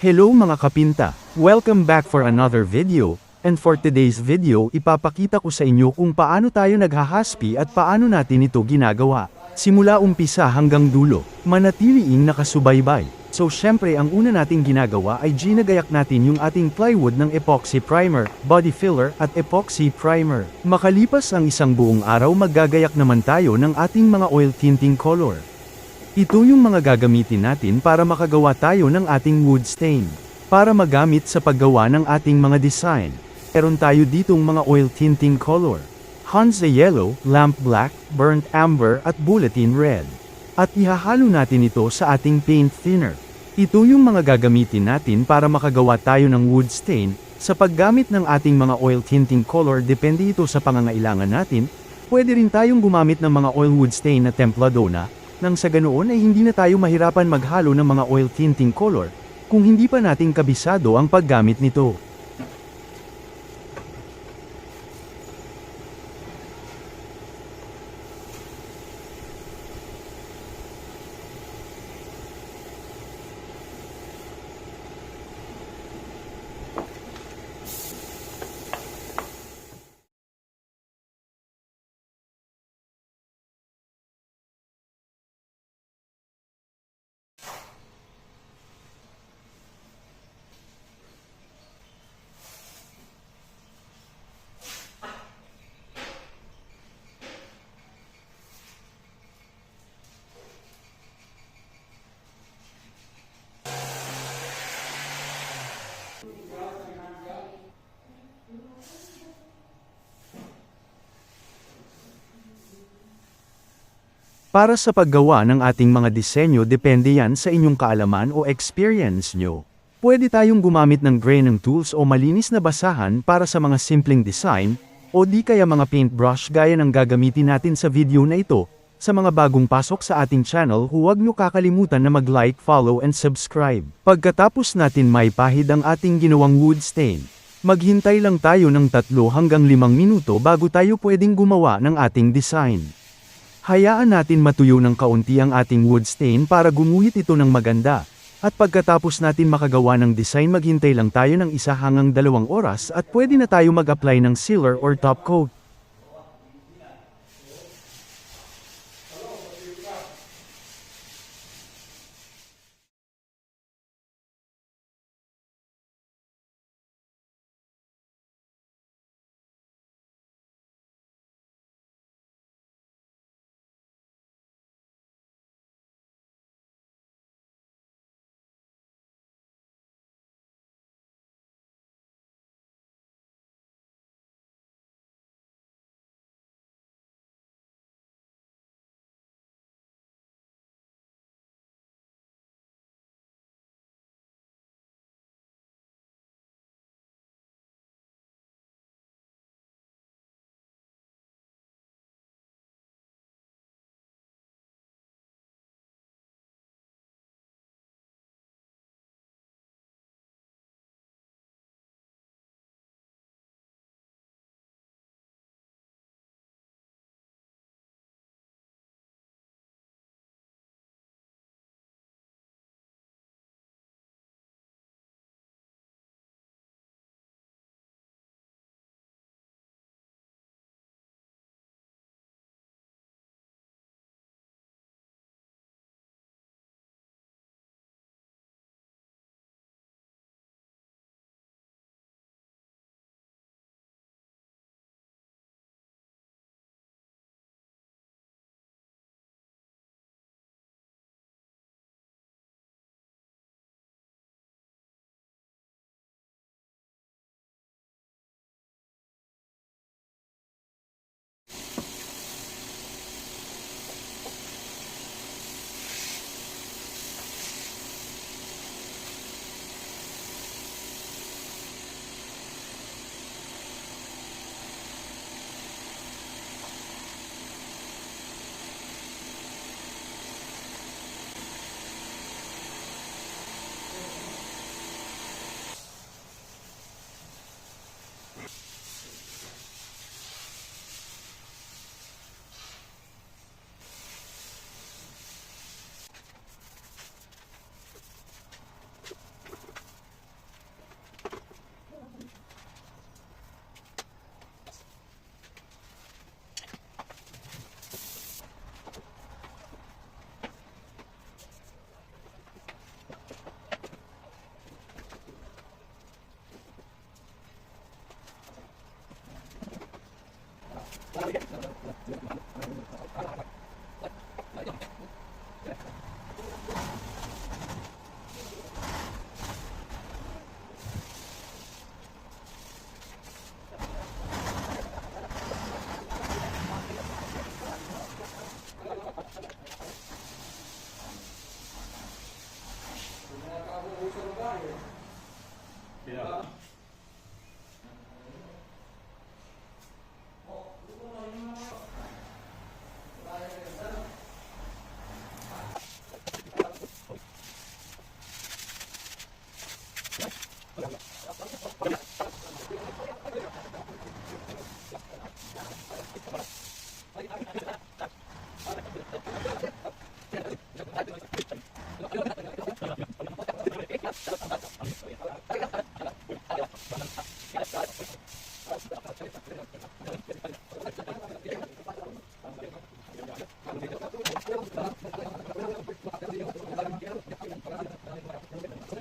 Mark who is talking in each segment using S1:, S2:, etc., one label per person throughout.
S1: Hello mga kapinta! Welcome back for another video, and for today's video ipapakita ko sa inyo kung paano tayo naghahaspi at paano natin ito ginagawa. Simula umpisa hanggang dulo, manatiliing nakasubaybay. So syempre ang una nating ginagawa ay ginagayak natin yung ating plywood ng epoxy primer, body filler at epoxy primer. Makalipas ang isang buong araw maggagayak naman tayo ng ating mga oil tinting color. Ito yung mga gagamitin natin para makagawa tayo ng ating wood stain. Para magamit sa paggawa ng ating mga design. Meron tayo ditong mga oil tinting color. Hansa Yellow, Lamp Black, Burnt Amber at Bulletin Red. At ihahalo natin ito sa ating paint thinner. Ito yung mga gagamitin natin para makagawa tayo ng wood stain. Sa paggamit ng ating mga oil tinting color depende ito sa pangangailangan natin. Pwede rin tayong gumamit ng mga oil wood stain na templadona. Nang sa ganoon ay hindi na tayo mahirapan maghalo ng mga oil tinting color, kung hindi pa nating kabisado ang paggamit nito. Para sa paggawa ng ating mga disenyo depende yan sa inyong kaalaman o experience nyo. Pwede tayong gumamit ng graining tools o malinis na basahan para sa mga simpleng design, o di kaya mga paintbrush gaya ng gagamitin natin sa video na ito. Sa mga bagong pasok sa ating channel huwag nyo kakalimutan na mag-like, follow and subscribe. Pagkatapos natin maipahid ang ating ginawang wood stain, maghintay lang tayo ng 3 hanggang 5 minuto bago tayo pwedeng gumawa ng ating design. Hayaan natin matuyo ng kaunti ang ating wood stain para gumuhit ito ng maganda. At pagkatapos natin makagawa ng design maghintay lang tayo ng 1 hanggang 2 oras at pwede na tayo mag-apply ng sealer or top coat.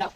S2: Now,